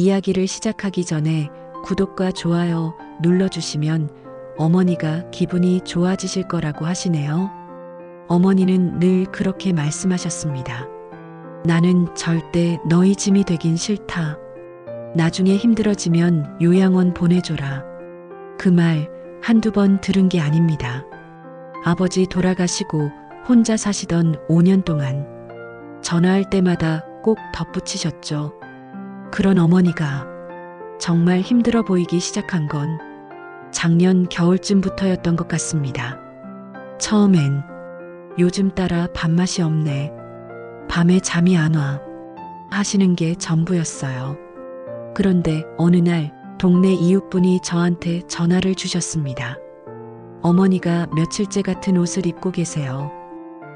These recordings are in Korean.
이야기를 시작하기 전에 구독과 좋아요 눌러주시면 어머니가 기분이 좋아지실 거라고 하시네요. 어머니는 늘 그렇게 말씀하셨습니다. 나는 절대 너희 짐이 되긴 싫다. 나중에 힘들어지면 요양원 보내줘라. 그 말 한두 번 들은 게 아닙니다. 아버지 돌아가시고 혼자 사시던 5년 동안 전화할 때마다 꼭 덧붙이셨죠. 그런 어머니가 정말 힘들어 보이기 시작한 건 작년 겨울쯤부터였던 것 같습니다. 처음엔 요즘 따라 밥맛이 없네. 밤에 잠이 안 와. 하시는 게 전부였어요. 그런데 어느 날 동네 이웃분이 저한테 전화를 주셨습니다. 어머니가 며칠째 같은 옷을 입고 계세요.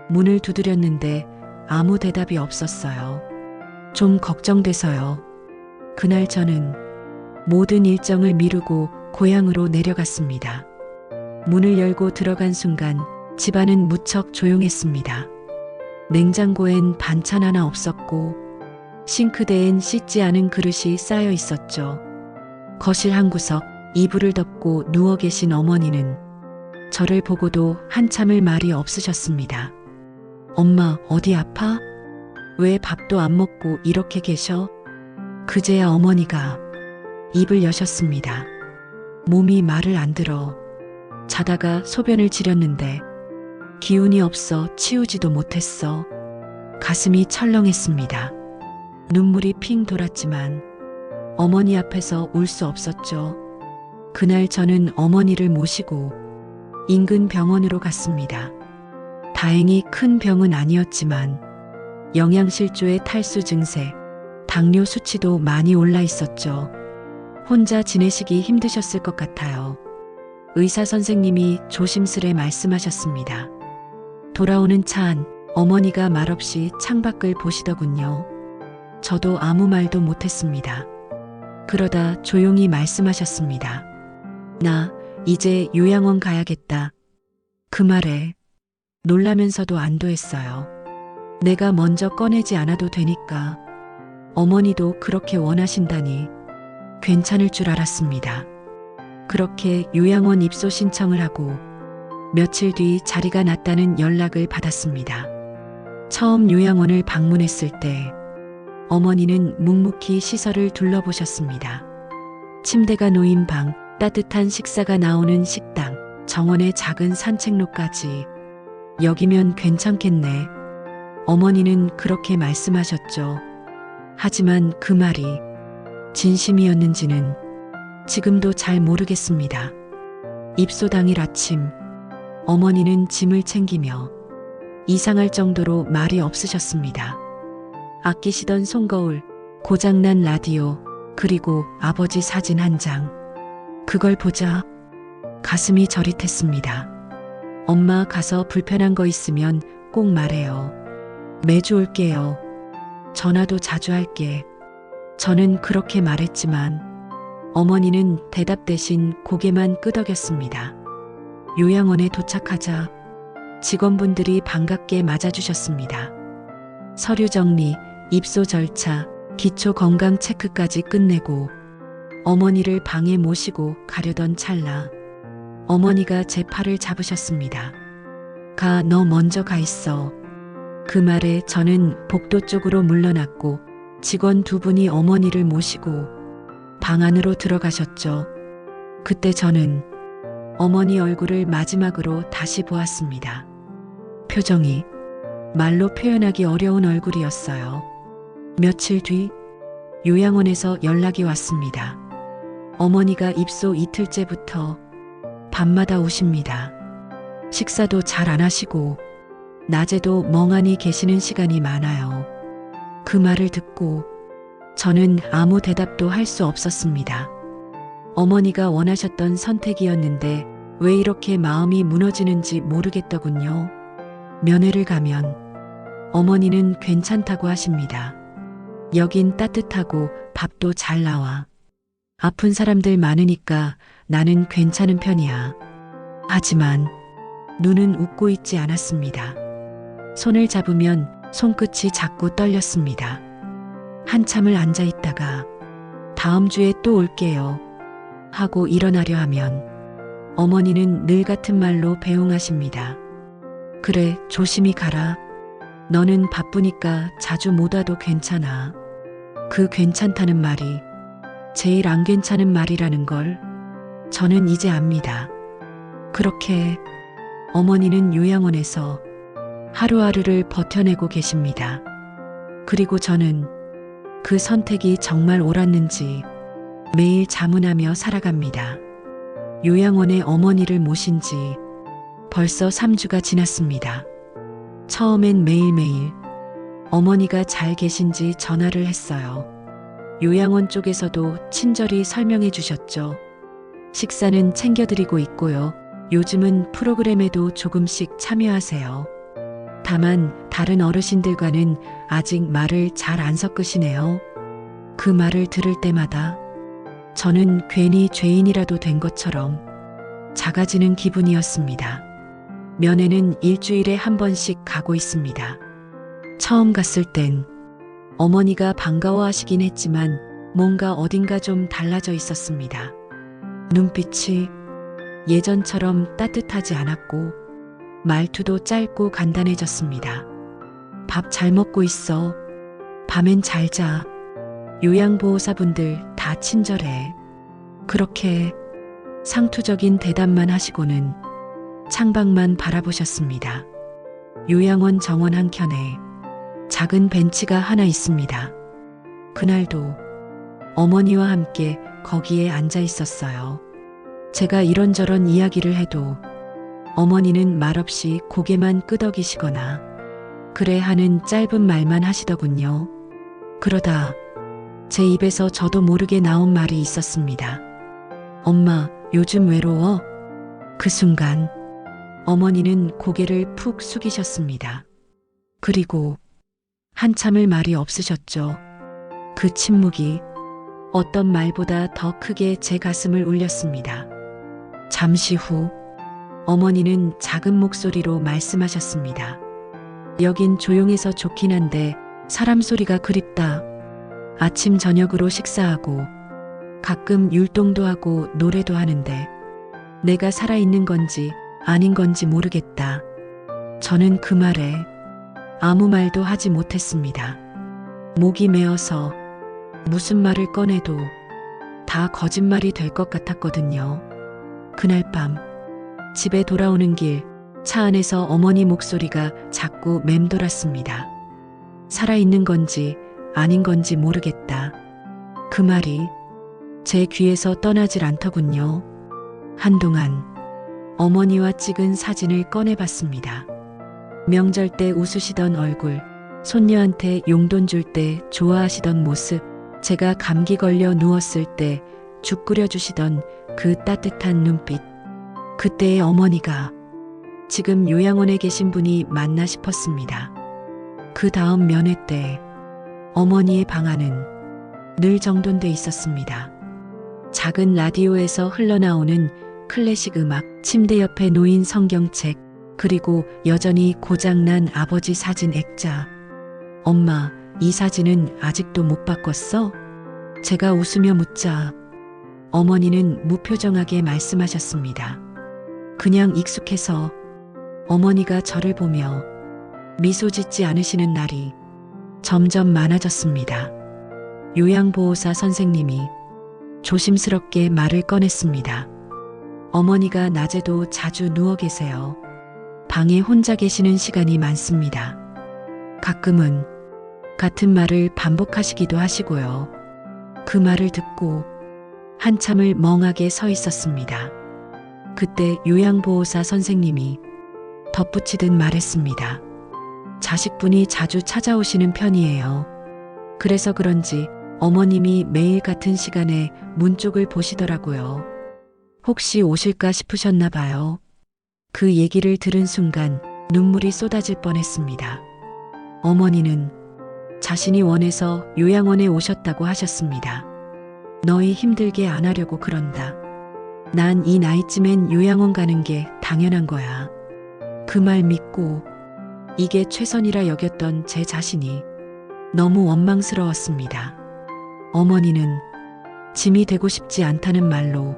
문을 두드렸는데 아무 대답이 없었어요. 좀 걱정돼서요. 그날 저는 모든 일정을 미루고 고향으로 내려갔습니다. 문을 열고 들어간 순간 집안은 무척 조용했습니다. 냉장고엔 반찬 하나 없었고 싱크대엔 씻지 않은 그릇이 쌓여 있었죠. 거실 한 구석 이불을 덮고 누워 계신 어머니는 저를 보고도 한참을 말이 없으셨습니다. 엄마 어디 아파? 왜 밥도 안 먹고 이렇게 계셔? 그제야 어머니가 입을 여셨습니다. 몸이 말을 안 들어. 자다가 소변을 지렸는데 기운이 없어 치우지도 못했어. 가슴이 철렁했습니다. 눈물이 핑 돌았지만 어머니 앞에서 울 수 없었죠. 그날 저는 어머니를 모시고 인근 병원으로 갔습니다. 다행히 큰 병은 아니었지만 영양실조의 탈수 증세, 당뇨 수치도 많이 올라 있었죠. 혼자 지내시기 힘드셨을 것 같아요. 의사 선생님이 조심스레 말씀하셨습니다. 돌아오는 차 안 어머니가 말없이 창밖을 보시더군요. 저도 아무 말도 못했습니다. 그러다 조용히 말씀하셨습니다. 나 이제 요양원 가야겠다. 그 말에 놀라면서도 안도했어요. 내가 먼저 꺼내지 않아도 되니까. 어머니도 그렇게 원하신다니 괜찮을 줄 알았습니다. 그렇게 요양원 입소 신청을 하고 며칠 뒤 자리가 났다는 연락을 받았습니다. 처음 요양원을 방문했을 때 어머니는 묵묵히 시설을 둘러보셨습니다. 침대가 놓인 방, 따뜻한 식사가 나오는 식당, 정원의 작은 산책로까지 여기면 괜찮겠네. 어머니는 그렇게 말씀하셨죠. 하지만 그 말이 진심이었는지는 지금도 잘 모르겠습니다. 입소 당일 아침, 어머니는 짐을 챙기며 이상할 정도로 말이 없으셨습니다. 아끼시던 손거울, 고장난 라디오, 그리고 아버지 사진 한 장. 그걸 보자 가슴이 저릿했습니다. 엄마 가서 불편한 거 있으면 꼭 말해요. 매주 올게요. 전화도 자주 할게. 저는 그렇게 말했지만 어머니는 대답 대신 고개만 끄덕였습니다. 요양원에 도착하자 직원분들이 반갑게 맞아주셨습니다. 서류 정리, 입소 절차, 기초 건강 체크까지 끝내고 어머니를 방에 모시고 가려던 찰나 어머니가 제 팔을 잡으셨습니다. 가, 너 먼저 가 있어. 그 말에 저는 복도 쪽으로 물러났고 직원 두 분이 어머니를 모시고 방 안으로 들어가셨죠. 그때 저는 어머니 얼굴을 마지막으로 다시 보았습니다. 표정이 말로 표현하기 어려운 얼굴이었어요. 며칠 뒤 요양원에서 연락이 왔습니다. 어머니가 입소 이틀째부터 밤마다 우십니다. 식사도 잘 안 하시고 낮에도 멍하니 계시는 시간이 많아요. 그 말을 듣고 저는 아무 대답도 할 수 없었습니다. 어머니가 원하셨던 선택이었는데 왜 이렇게 마음이 무너지는지 모르겠더군요. 면회를 가면 어머니는 괜찮다고 하십니다. 여긴 따뜻하고 밥도 잘 나와. 아픈 사람들 많으니까 나는 괜찮은 편이야. 하지만 눈은 웃고 있지 않았습니다. 손을 잡으면 손끝이 자꾸 떨렸습니다. 한참을 앉아 있다가 다음 주에 또 올게요. 하고 일어나려 하면 어머니는 늘 같은 말로 배웅하십니다. 그래, 조심히 가라. 너는 바쁘니까 자주 못 와도 괜찮아. 그 괜찮다는 말이 제일 안 괜찮은 말이라는 걸 저는 이제 압니다. 그렇게 어머니는 요양원에서 하루하루를 버텨내고 계십니다. 그리고 저는 그 선택이 정말 옳았는지 매일 자문하며 살아갑니다. 요양원에 어머니를 모신 지 벌써 3주가 지났습니다. 처음엔 매일매일 어머니가 잘 계신지 전화를 했어요. 요양원 쪽에서도 친절히 설명해 주셨죠. 식사는 챙겨드리고 있고요. 요즘은 프로그램에도 조금씩 참여하세요. 다만 다른 어르신들과는 아직 말을 잘 안 섞으시네요. 그 말을 들을 때마다 저는 괜히 죄인이라도 된 것처럼 작아지는 기분이었습니다. 면회는 일주일에 한 번씩 가고 있습니다. 처음 갔을 땐 어머니가 반가워하시긴 했지만 뭔가 어딘가 좀 달라져 있었습니다. 눈빛이 예전처럼 따뜻하지 않았고 말투도 짧고 간단해졌습니다. 밥 잘 먹고 있어. 밤엔 잘 자. 요양보호사분들 다 친절해. 그렇게 상투적인 대답만 하시고는 창밖만 바라보셨습니다. 요양원 정원 한켠에 작은 벤치가 하나 있습니다. 그날도 어머니와 함께 거기에 앉아 있었어요. 제가 이런저런 이야기를 해도 어머니는 말없이 고개만 끄덕이시거나 그래 하는 짧은 말만 하시더군요. 그러다 제 입에서 저도 모르게 나온 말이 있었습니다. 엄마, 요즘 외로워? 그 순간 어머니는 고개를 푹 숙이셨습니다. 그리고 한참을 말이 없으셨죠. 그 침묵이 어떤 말보다 더 크게 제 가슴을 울렸습니다. 잠시 후 어머니는 작은 목소리로 말씀하셨습니다. 여긴 조용해서 좋긴 한데 사람 소리가 그립다. 아침 저녁으로 식사하고 가끔 율동도 하고 노래도 하는데 내가 살아있는 건지 아닌 건지 모르겠다. 저는 그 말에 아무 말도 하지 못했습니다. 목이 메어서 무슨 말을 꺼내도 다 거짓말이 될 것 같았거든요. 그날 밤 집에 돌아오는 길 차 안에서 어머니 목소리가 자꾸 맴돌았습니다. 살아있는 건지 아닌 건지 모르겠다. 그 말이 제 귀에서 떠나질 않더군요. 한동안 어머니와 찍은 사진을 꺼내봤습니다. 명절 때 웃으시던 얼굴, 손녀한테 용돈 줄 때 좋아하시던 모습, 제가 감기 걸려 누웠을 때 죽 끓여주시던 그 따뜻한 눈빛. 그때의 어머니가 지금 요양원에 계신 분이 맞나 싶었습니다. 그 다음 면회 때 어머니의 방 안은 늘 정돈돼 있었습니다. 작은 라디오에서 흘러나오는 클래식 음악, 침대 옆에 놓인 성경책, 그리고 여전히 고장난 아버지 사진 액자. 엄마, 이 사진은 아직도 못 바꿨어? 제가 웃으며 묻자 어머니는 무표정하게 말씀하셨습니다. 그냥 익숙해서. 어머니가 저를 보며 미소 짓지 않으시는 날이 점점 많아졌습니다. 요양보호사 선생님이 조심스럽게 말을 꺼냈습니다. 어머니가 낮에도 자주 누워 계세요. 방에 혼자 계시는 시간이 많습니다. 가끔은 같은 말을 반복하시기도 하시고요. 그 말을 듣고 한참을 멍하게 서 있었습니다. 그때 요양보호사 선생님이 덧붙이듯 말했습니다. 자식분이 자주 찾아오시는 편이에요. 그래서 그런지 어머님이 매일 같은 시간에 문 쪽을 보시더라고요. 혹시 오실까 싶으셨나 봐요. 그 얘기를 들은 순간 눈물이 쏟아질 뻔했습니다. 어머니는 자신이 원해서 요양원에 오셨다고 하셨습니다. 너희 힘들게 안 하려고 그런다. 난 이 나이쯤엔 요양원 가는 게 당연한 거야. 그 말 믿고 이게 최선이라 여겼던 제 자신이 너무 원망스러웠습니다. 어머니는 짐이 되고 싶지 않다는 말로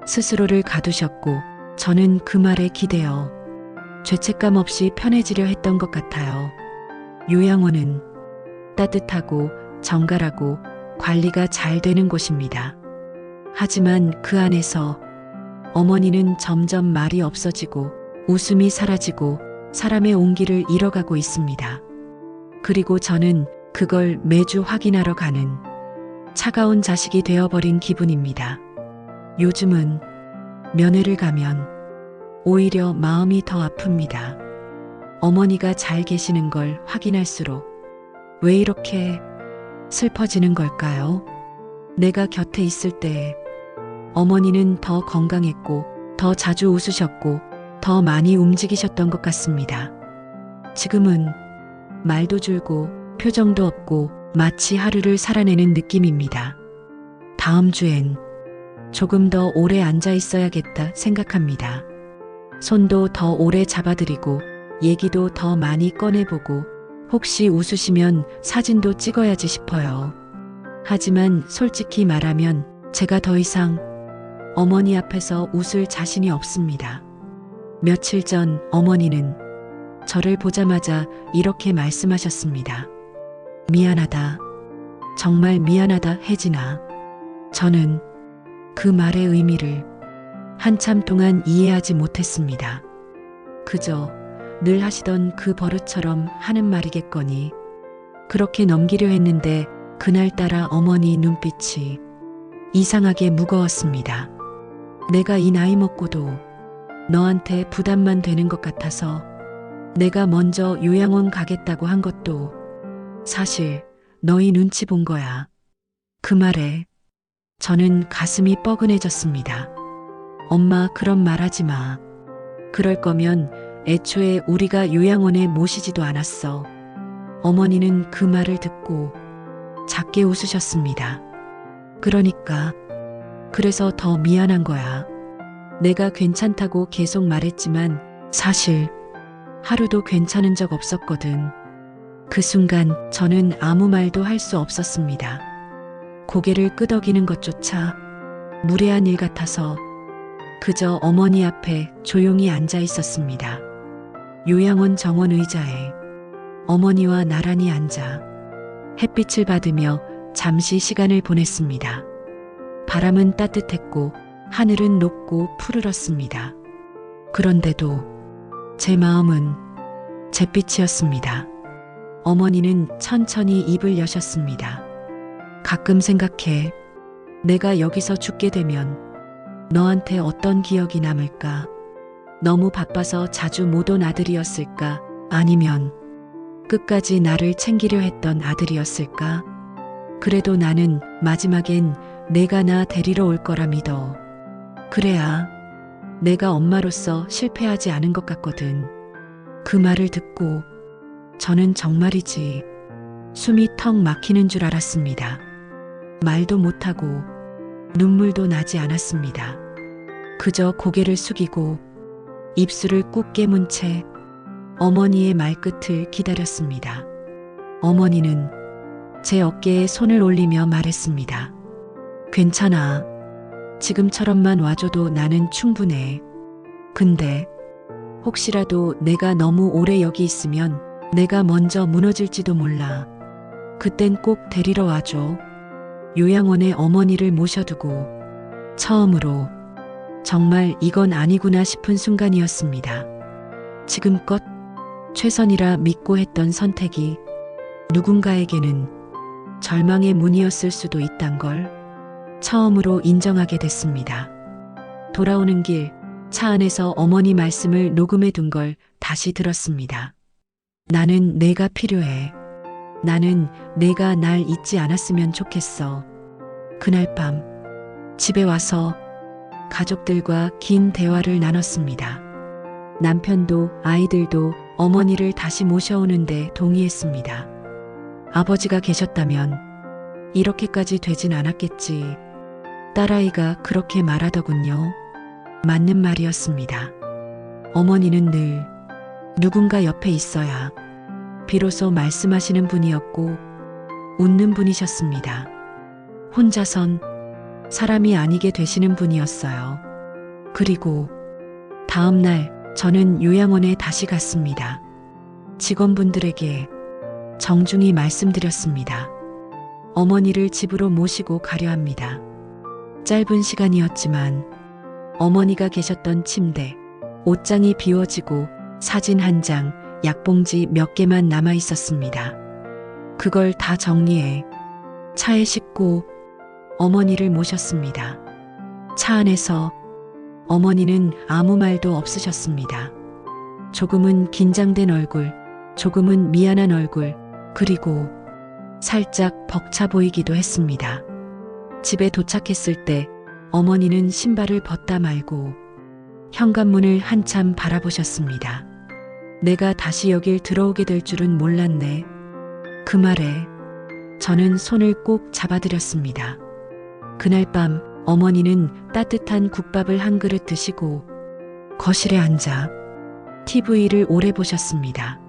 스스로를 가두셨고 저는 그 말에 기대어 죄책감 없이 편해지려 했던 것 같아요. 요양원은 따뜻하고 정갈하고 관리가 잘 되는 곳입니다. 하지만 그 안에서 어머니는 점점 말이 없어지고 웃음이 사라지고 사람의 온기를 잃어가고 있습니다. 그리고 저는 그걸 매주 확인하러 가는 차가운 자식이 되어버린 기분입니다. 요즘은 면회를 가면 오히려 마음이 더 아픕니다. 어머니가 잘 계시는 걸 확인할수록 왜 이렇게 슬퍼지는 걸까요? 내가 곁에 있을 때 어머니는 더 건강했고 더 자주 웃으셨고 더 많이 움직이셨던 것 같습니다. 지금은 말도 줄고 표정도 없고 마치 하루를 살아내는 느낌입니다. 다음 주엔 조금 더 오래 앉아 있어야겠다 생각합니다. 손도 더 오래 잡아드리고 얘기도 더 많이 꺼내보고 혹시 웃으시면 사진도 찍어야지 싶어요. 하지만 솔직히 말하면 제가 더 이상 어머니 앞에서 웃을 자신이 없습니다. 며칠 전 어머니는 저를 보자마자 이렇게 말씀하셨습니다. 미안하다. 정말 미안하다, 혜진아. 저는 그 말의 의미를 한참 동안 이해하지 못했습니다. 그저 늘 하시던 그 버릇처럼 하는 말이겠거니 그렇게 넘기려 했는데 그날따라 어머니 눈빛이 이상하게 무거웠습니다. 내가 이 나이 먹고도 너한테 부담만 되는 것 같아서 내가 먼저 요양원 가겠다고 한 것도 사실 너희 눈치 본 거야. 그 말에 저는 가슴이 뻐근해졌습니다. 엄마, 그런 말 하지 마. 그럴 거면 애초에 우리가 요양원에 모시지도 않았어. 어머니는 그 말을 듣고 작게 웃으셨습니다. 그래서 더 미안한 거야. 내가 괜찮다고 계속 말했지만 사실 하루도 괜찮은 적 없었거든. 그 순간 저는 아무 말도 할 수 없었습니다. 고개를 끄덕이는 것조차 무례한 일 같아서 그저 어머니 앞에 조용히 앉아 있었습니다. 요양원 정원 의자에 어머니와 나란히 앉아 햇빛을 받으며 잠시 시간을 보냈습니다. 바람은 따뜻했고 하늘은 높고 푸르렀습니다. 그런데도 제 마음은 잿빛이었습니다. 어머니는 천천히 입을 여셨습니다. 가끔 생각해. 내가 여기서 죽게 되면 너한테 어떤 기억이 남을까? 너무 바빠서 자주 못 온 아들이었을까? 아니면 끝까지 나를 챙기려 했던 아들이었을까? 그래도 나는 마지막엔 내가 나 데리러 올 거라 믿어. 그래야 내가 엄마로서 실패하지 않은 것 같거든. 그 말을 듣고 저는 정말이지 숨이 턱 막히는 줄 알았습니다. 말도 못하고 눈물도 나지 않았습니다. 그저 고개를 숙이고 입술을 꾹 깨문 채 어머니의 말끝을 기다렸습니다. 어머니는 제 어깨에 손을 올리며 말했습니다. 괜찮아. 지금처럼만 와줘도 나는 충분해. 근데 혹시라도 내가 너무 오래 여기 있으면 내가 먼저 무너질지도 몰라. 그땐 꼭 데리러 와줘. 요양원에 어머니를 모셔두고 처음으로 정말 이건 아니구나 싶은 순간이었습니다. 지금껏 최선이라 믿고 했던 선택이 누군가에게는 절망의 문이었을 수도 있단 걸 처음으로 인정하게 됐습니다. 돌아오는 길 차 안에서 어머니 말씀을 녹음해 둔 걸 다시 들었습니다. 나는 내가 필요해. 나는 내가 날 잊지 않았으면 좋겠어. 그날 밤 집에 와서 가족들과 긴 대화를 나눴습니다. 남편도 아이들도 어머니를 다시 모셔오는데 동의했습니다. 아버지가 계셨다면 이렇게까지 되진 않았겠지. 딸아이가 그렇게 말하더군요. 맞는 말이었습니다. 어머니는 늘 누군가 옆에 있어야 비로소 말씀하시는 분이었고 웃는 분이셨습니다. 혼자선 사람이 아니게 되시는 분이었어요. 그리고 다음 날 저는 요양원에 다시 갔습니다. 직원분들에게 정중히 말씀드렸습니다. 어머니를 집으로 모시고 가려 합니다. 짧은 시간이었지만 어머니가 계셨던 침대, 옷장이 비워지고 사진 한 장, 약봉지 몇 개만 남아 있었습니다. 그걸 다 정리해 차에 싣고 어머니를 모셨습니다. 차 안에서 어머니는 아무 말도 없으셨습니다. 조금은 긴장된 얼굴, 조금은 미안한 얼굴, 그리고 살짝 벅차 보이기도 했습니다. 집에 도착했을 때 어머니는 신발을 벗다 말고 현관문을 한참 바라보셨습니다. 내가 다시 여길 들어오게 될 줄은 몰랐네. 그 말에 저는 손을 꼭 잡아드렸습니다. 그날 밤 어머니는 따뜻한 국밥을 한 그릇 드시고 거실에 앉아 TV를 오래 보셨습니다.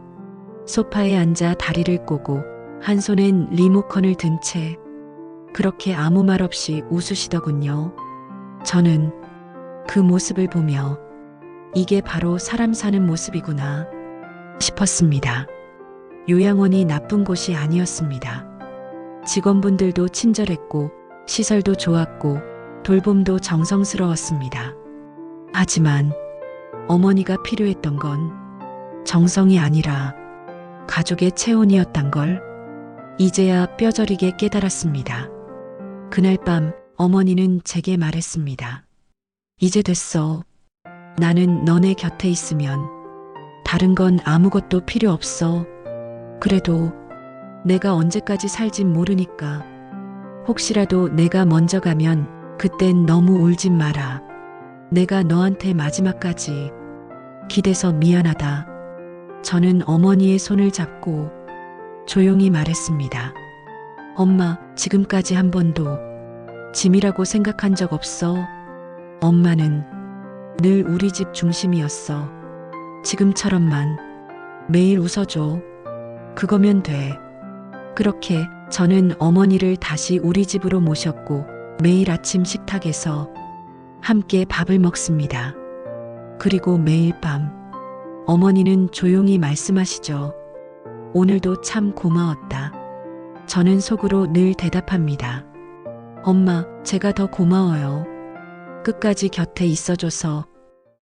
소파에 앉아 다리를 꼬고 한 손엔 리모컨을 든 채 그렇게 아무 말 없이 웃으시더군요. 저는 그 모습을 보며 이게 바로 사람 사는 모습이구나 싶었습니다. 요양원이 나쁜 곳이 아니었습니다. 직원분들도 친절했고 시설도 좋았고 돌봄도 정성스러웠습니다. 하지만 어머니가 필요했던 건 정성이 아니라 가족의 체온이었단 걸 이제야 뼈저리게 깨달았습니다. 그날 밤 어머니는 제게 말했습니다. 이제 됐어. 나는 너네 곁에 있으면 다른 건 아무것도 필요 없어. 그래도 내가 언제까지 살진 모르니까 혹시라도 내가 먼저 가면 그땐 너무 울진 마라. 내가 너한테 마지막까지 기대서 미안하다. 저는 어머니의 손을 잡고 조용히 말했습니다. 엄마, 지금까지 한 번도 짐이라고 생각한 적 없어. 엄마는 늘 우리 집 중심이었어. 지금처럼만 매일 웃어줘. 그거면 돼. 그렇게 저는 어머니를 다시 우리 집으로 모셨고 매일 아침 식탁에서 함께 밥을 먹습니다. 그리고 매일 밤 어머니는 조용히 말씀하시죠. 오늘도 참 고마웠다. 저는 속으로 늘 대답합니다. 엄마, 제가 더 고마워요. 끝까지 곁에 있어줘서.